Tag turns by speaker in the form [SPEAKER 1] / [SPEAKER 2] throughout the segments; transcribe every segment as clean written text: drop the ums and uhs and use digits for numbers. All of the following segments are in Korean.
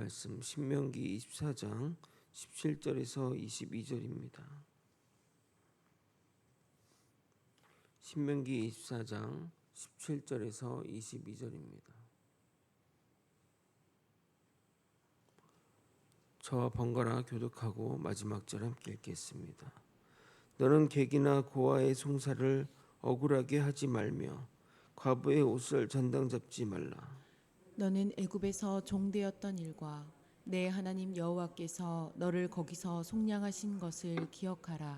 [SPEAKER 1] 말씀 신명기 24장 17절에서 22절입니다. 신명기 24장 17절에서 22절입니다. 저와 번갈아 교독하고 마지막 절 함께 읽겠습니다. 너는 객이나 고아의 송사를 억울하게 하지 말며 과부의 옷을 전당 잡지 말라.
[SPEAKER 2] 너는 애굽에서 종되었던 일과 내 하나님 여호와께서 너를 거기서 속량하신 것을 기억하라.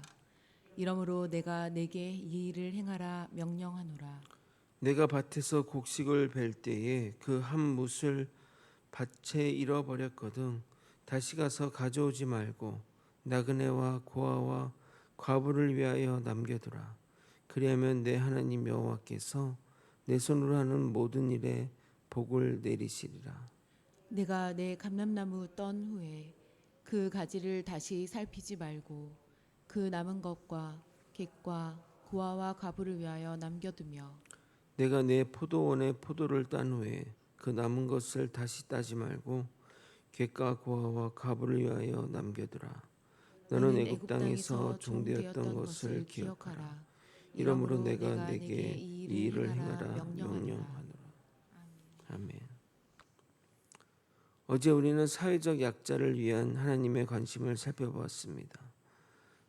[SPEAKER 2] 이러므로 내가 내게 이 일을 행하라 명령하노라.
[SPEAKER 1] 내가 밭에서 곡식을 벨 때에 그 한 뭇을 밭에 잃어버렸거든 다시 가서 가져오지 말고 나그네와 고아와 과부를 위하여 남겨두라. 그리하면 내 하나님 여호와께서 내 손으로 하는 모든 일에 복을 내리시리라.
[SPEAKER 2] 내가 내 감람나무 떤 후에 그 가지를 다시 살피지 말고 그 남은 것과 객과 고아와 과부를 위하여 남겨두며
[SPEAKER 1] 내가 내 포도원의 포도를 딴 후에 그 남은 것을 다시 따지 말고 객과 고아와 과부를 위하여 남겨두라. 너는 애굽 땅에서 종되었던 것을 기억하라. 이러므로 내가 내게 이 일을 행하라 명령하노라. 아멘. 어제 우리는 사회적 약자를 위한 하나님의 관심을 살펴보았습니다.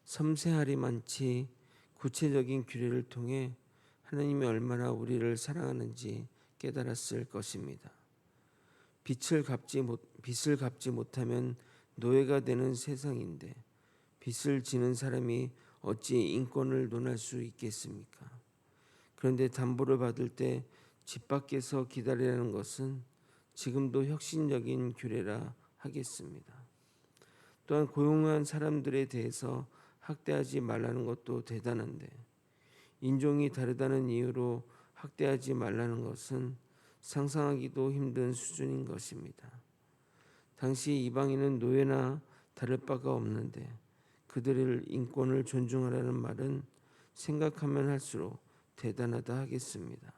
[SPEAKER 1] 섬세하리 많지 구체적인 규례를 통해 하나님이 얼마나 우리를 사랑하는지 깨달았을 것입니다. 빚을 갚지 못하면 노예가 되는 세상인데 빚을 지는 사람이 어찌 인권을 논할 수 있겠습니까? 그런데 담보를 받을 때 집 밖에서 기다리라는 것은 지금도 혁신적인 규례라 하겠습니다. 또한 고용한 사람들에 대해서 학대하지 말라는 것도 대단한데 인종이 다르다는 이유로 학대하지 말라는 것은 상상하기도 힘든 수준인 것입니다. 당시 이방인은 노예나 다를 바가 없는데 그들의 인권을 존중하라는 말은 생각하면 할수록 대단하다 하겠습니다.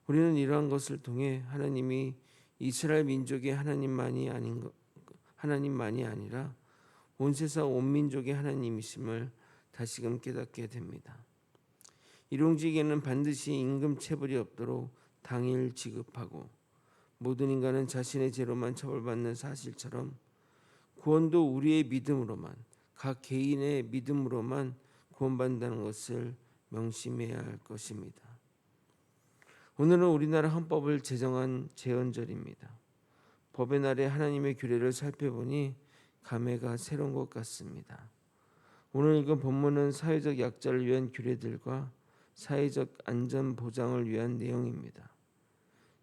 [SPEAKER 1] 우리는 이러한 것을 통해 하나님이 이스라엘 민족의 하나님만이 아니라 온 세상 온 민족의 하나님이심을 다시금 깨닫게 됩니다. 일용직에는 반드시 임금 체불이 없도록 당일 지급하고 모든 인간은 자신의 죄로만 처벌받는 사실처럼 구원도 우리의 믿음으로만 각 개인의 믿음으로만 구원받는다는 것을 명심해야 할 것입니다. 오늘은 우리나라 헌법을 제정한 제헌절입니다. 법의 날에 하나님의 규례를 살펴보니 감회가 새로운 것 같습니다. 오늘 읽은 본문은 사회적 약자를 위한 규례들과 사회적 안전 보장을 위한 내용입니다.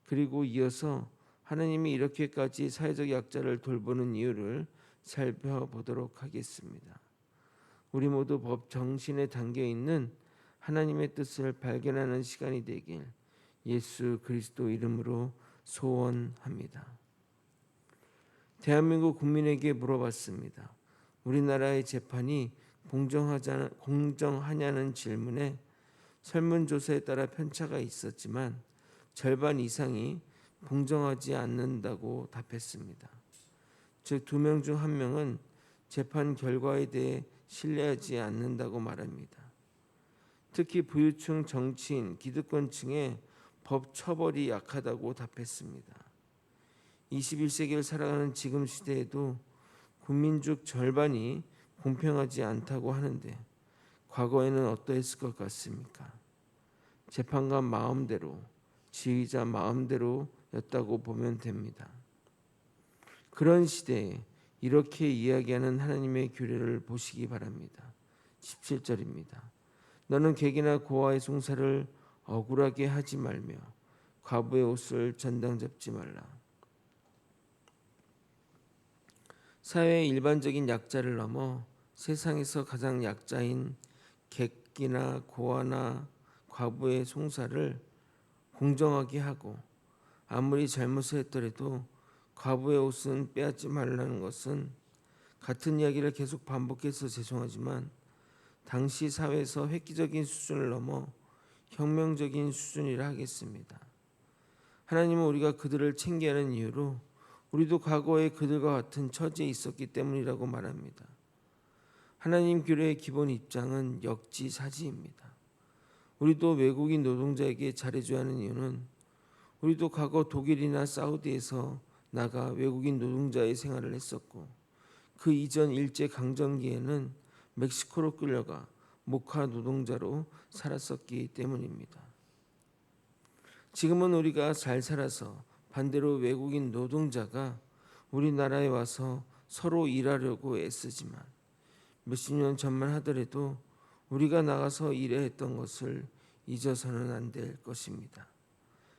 [SPEAKER 1] 그리고 이어서 하나님이 이렇게까지 사회적 약자를 돌보는 이유를 살펴보도록 하겠습니다. 우리 모두 법 정신에 담겨 있는 하나님의 뜻을 발견하는 시간이 되길 예수 그리스도 이름으로 소원합니다. 대한민국 국민에게 물어봤습니다. 우리나라의 재판이 공정하냐는 질문에 설문조사에 따라 편차가 있었지만 절반 이상이 공정하지 않는다고 답했습니다. 즉 2명 중 1명은 재판 결과에 대해 신뢰하지 않는다고 말합니다. 특히 부유층, 정치인, 기득권층의 법 처벌이 약하다고 답했습니다. 21세기를 살아가는 지금 시대에도 국민 중 절반이 공평하지 않다고 하는데 과거에는 어떠했을 것 같습니까? 재판관 마음대로, 지휘자 마음대로였다고 보면 됩니다. 그런 시대에 이렇게 이야기하는 하나님의 규례를 보시기 바랍니다. 17절입니다. 너는 객이나 고아의 송사를 억울하게 하지 말며 과부의 옷을 전당 잡지 말라. 사회의 일반적인 약자를 넘어 세상에서 가장 약자인 객이나 고아나 과부의 송사를 공정하게 하고 아무리 잘못을 했더라도 과부의 옷은 빼앗지 말라는 것은 같은 이야기를 계속 반복해서 죄송하지만 당시 사회에서 획기적인 수준을 넘어 혁명적인 수준이라 하겠습니다. 하나님은 우리가 그들을 챙겨야 하는 이유로 우리도 과거에 그들과 같은 처지에 있었기 때문이라고 말합니다. 하나님 교회의 기본 입장은 역지사지입니다. 우리도 외국인 노동자에게 잘해줘야 하는 이유는 우리도 과거 독일이나 사우디에서 나가 외국인 노동자의 생활을 했었고 그 이전 일제 강점기에는 멕시코로 끌려가 목화 노동자로 살았었기 때문입니다. 지금은 우리가 잘 살아서 반대로 외국인 노동자가 우리나라에 와서 서로 일하려고 애쓰지만 몇십 년 전만 하더라도 우리가 나가서 일해야 했던 것을 잊어서는 안 될 것입니다.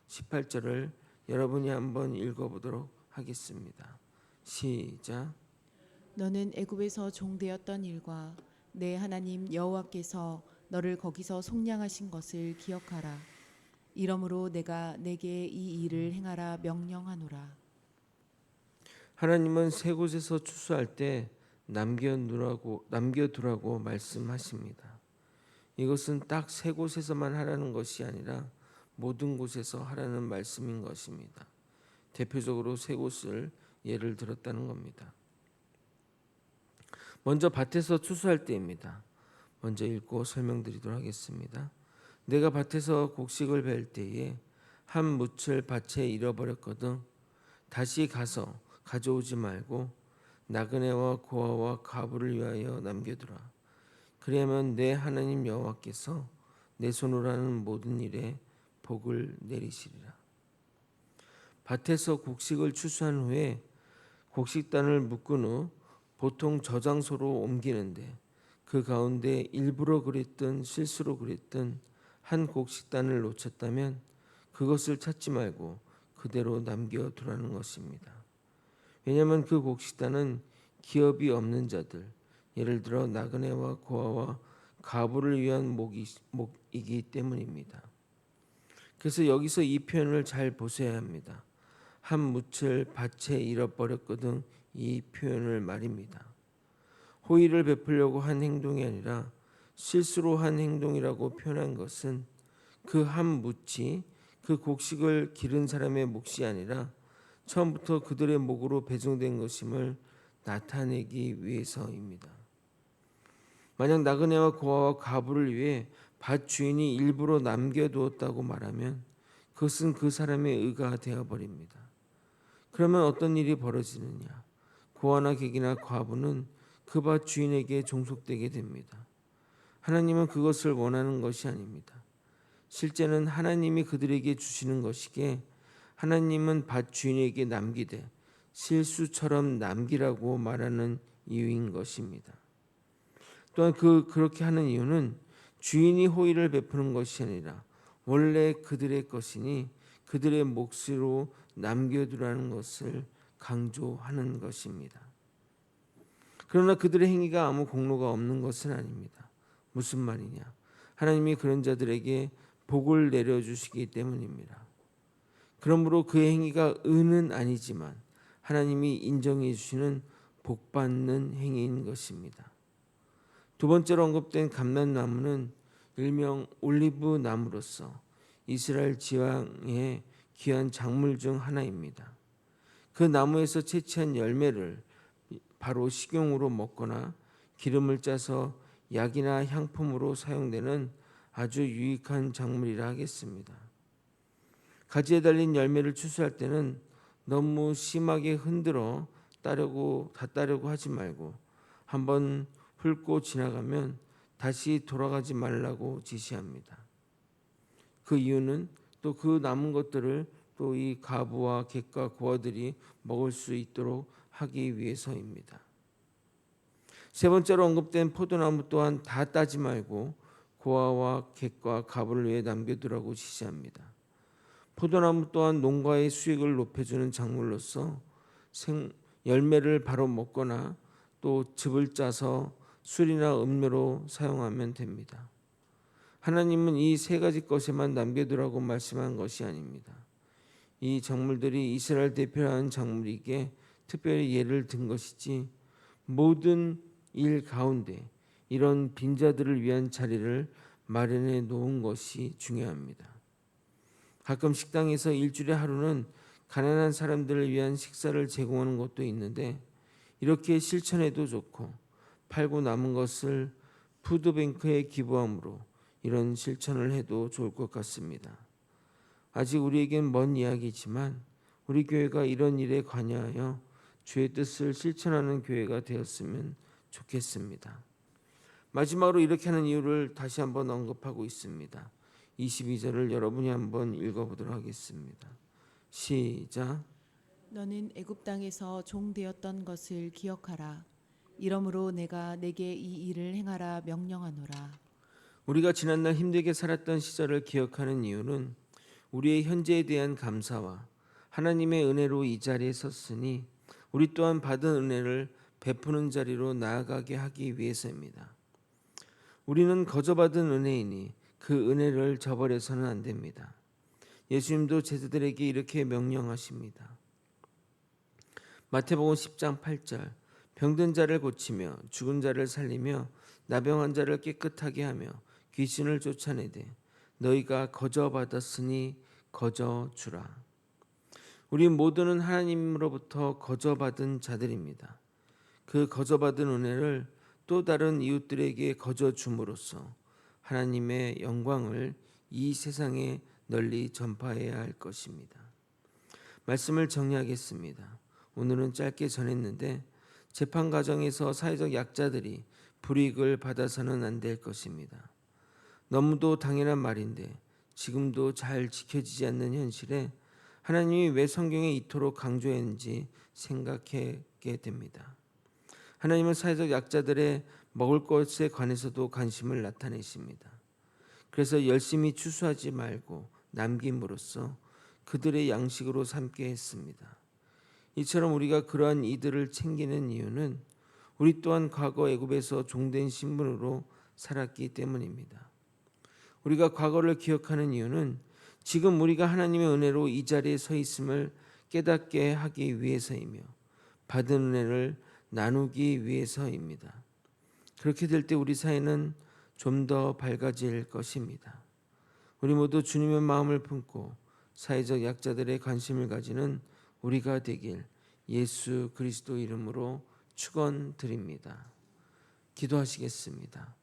[SPEAKER 1] 18절을 여러분이 한번 읽어보도록 하겠습니다. 시작.
[SPEAKER 2] 너는 애굽에서 종되었던 일과 내 하나님 여호와께서 너를 거기서 속량하신 것을 기억하라. 이러므로 내가 내게 이 일을 행하라 명령하노라.
[SPEAKER 1] 하나님은 세 곳에서 추수할 때 남겨두라고 말씀하십니다. 이것은 딱 세 곳에서만 하라는 것이 아니라 모든 곳에서 하라는 말씀인 것입니다. 대표적으로 세 곳을 예를 들었다는 겁니다. 먼저 밭에서 추수할 때입니다. 먼저 읽고 설명드리도록 하겠습니다. 내가 밭에서 곡식을 벨 때에 한 뭇을 밭에 잃어버렸거든 다시 가서 가져오지 말고 나그네와 고아와 과부를 위하여 남겨두라. 그리하면 내 하나님 여호와께서 내 손으로 하는 모든 일에 복을 내리시리라. 밭에서 곡식을 추수한 후에 곡식단을 묶은 후 보통 저장소로 옮기는데 그 가운데 일부러 그랬든 실수로 그랬든 한 곡식단을 놓쳤다면 그것을 찾지 말고 그대로 남겨두라는 것입니다. 왜냐하면 그 곡식단은 기업이 없는 자들, 예를 들어 나그네와 고아와 과부를 위한 목이기 때문입니다. 그래서 여기서 이 표현을 잘 보셔야 합니다. 한 뭇을 밭에 잃어버렸거든 이 표현을 말입니다. 호의를 베풀려고 한 행동이 아니라 실수로 한 행동이라고 표현한 것은 그 한 뭇이 그 곡식을 기른 사람의 몫이 아니라 처음부터 그들의 목으로 배정된 것임을 나타내기 위해서입니다. 만약 나그네와 고아와 과부를 위해 밭 주인이 일부러 남겨두었다고 말하면 그것은 그 사람의 의가 되어버립니다. 그러면 어떤 일이 벌어지느냐? 고아나 객이나 과부는 그 밭 주인에게 종속되게 됩니다. 하나님은 그것을 원하는 것이 아닙니다. 실제는 하나님이 그들에게 주시는 것이기에 하나님은 밭 주인에게 남기되 실수처럼 남기라고 말하는 이유인 것입니다. 또한 그렇게 하는 이유는 주인이 호의를 베푸는 것이 아니라 원래 그들의 것이니 그들의 몫으로 남겨두라는 것을 강조하는 것입니다. 그러나 그들의 행위가 아무 공로가 없는 것은 아닙니다. 무슨 말이냐? 하나님이 그런 자들에게 복을 내려주시기 때문입니다. 그러므로 그의 행위가 의는 아니지만 하나님이 인정해 주시는 복받는 행위인 것입니다. 두 번째로 언급된 감람나무는 일명 올리브 나무로서 이스라엘 지왕의 귀한 작물 중 하나입니다. 그 나무에서 채취한 열매를 바로 식용으로 먹거나 기름을 짜서 약이나 향품으로 사용되는 아주 유익한 작물이라 하겠습니다. 가지에 달린 열매를 추수할 때는 너무 심하게 흔들어 따려고 하지 말고 한번 훑고 지나가면 다시 돌아가지 말라고 지시합니다. 그 이유는 또 그 남은 것들을 또 이 과부와 객과 고아들이 먹을 수 있도록 하기 위해서입니다. 세 번째로 언급된 포도나무 또한 다 따지 말고 고아와 객과 과부를 위해 남겨두라고 지시합니다. 포도나무 또한 농가의 수익을 높여주는 작물로서 열매를 바로 먹거나 또 즙을 짜서 술이나 음료로 사용하면 됩니다. 하나님은 이 세 가지 것에만 남겨두라고 말씀한 것이 아닙니다. 이 작물들이 이스라엘 대표하는 작물이기에 특별히 예를 든 것이지 모든 일 가운데 이런 빈자들을 위한 자리를 마련해 놓은 것이 중요합니다. 가끔 식당에서 일주일에 하루는 가난한 사람들을 위한 식사를 제공하는 것도 있는데 이렇게 실천해도 좋고 팔고 남은 것을 푸드뱅크에 기부함으로 이런 실천을 해도 좋을 것 같습니다. 아직 우리에겐 먼 이야기지만 우리 교회가 이런 일에 관여하여 주의 뜻을 실천하는 교회가 되었으면 좋겠습니다. 마지막으로 이렇게 하는 이유를 다시 한번 언급하고 있습니다. 22절을 여러분이 한번 읽어보도록 하겠습니다. 시작.
[SPEAKER 2] 너는 애굽 땅에서 종되었던 것을 기억하라. 이러므로 내가 내게 이 일을 행하라 명령하노라.
[SPEAKER 1] 우리가 지난날 힘들게 살았던 시절을 기억하는 이유는 우리의 현재에 대한 감사와 하나님의 은혜로 이 자리에 섰으니 우리 또한 받은 은혜를 베푸는 자리로 나아가게 하기 위해서입니다. 우리는 거저받은 은혜이니 그 은혜를 저버려서는 안 됩니다. 예수님도 제자들에게 이렇게 명령하십니다. 마태복음 10장 8절 병든 자를 고치며 죽은 자를 살리며 나병한 자를 깨끗하게 하며 귀신을 쫓아내되 너희가 거저 받았으니 거저 주라. 우리 모두는 하나님으로부터 거저 받은 자들입니다. 그 거저 받은 은혜를 또 다른 이웃들에게 거저 줌으로써 하나님의 영광을 이 세상에 널리 전파해야 할 것입니다. 말씀을 정리하겠습니다. 오늘은 짧게 전했는데 재판 과정에서 사회적 약자들이 불이익을 받아서는 안 될 것입니다. 너무도 당연한 말인데 지금도 잘 지켜지지 않는 현실에 하나님이 왜 성경에 이토록 강조했는지 생각하게 됩니다. 하나님은 사회적 약자들의 먹을 것에 관해서도 관심을 나타내십니다. 그래서 열심히 추수하지 말고 남김으로써 그들의 양식으로 삼게 했습니다. 이처럼 우리가 그러한 이들을 챙기는 이유는 우리 또한 과거 애굽에서 종된 신분으로 살았기 때문입니다. 우리가 과거를 기억하는 이유는 지금 우리가 하나님의 은혜로 이 자리에 서 있음을 깨닫게 하기 위해서이며 받은 은혜를 나누기 위해서입니다. 그렇게 될 때 우리 사회는 좀 더 밝아질 것입니다. 우리 모두 주님의 마음을 품고 사회적 약자들의 관심을 가지는 우리가 되길 예수 그리스도 이름으로 축원드립니다. 기도하시겠습니다.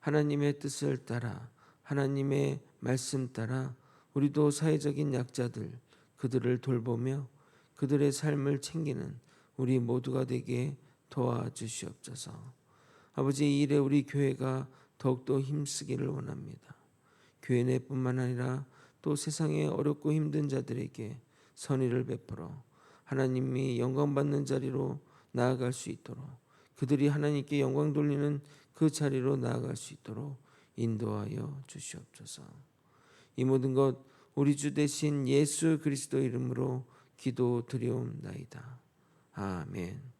[SPEAKER 1] 하나님의 뜻을 따라 하나님의 말씀 따라 우리도 사회적인 약자들 그들을 돌보며 그들의 삶을 챙기는 우리 모두가 되게 도와주시옵소서. 아버지, 이 일에 우리 교회가 더욱더 힘쓰기를 원합니다. 교회 내뿐만 아니라 또 세상의 어렵고 힘든 자들에게 선의를 베풀어 하나님이 영광받는 자리로 나아갈 수 있도록 그들이 하나님께 영광 돌리는 그 자리로 나아갈 수 있도록 인도하여 주시옵소서. 이 모든 것 우리 주 대신 예수 그리스도 이름으로 기도드리옵나이다. 아멘.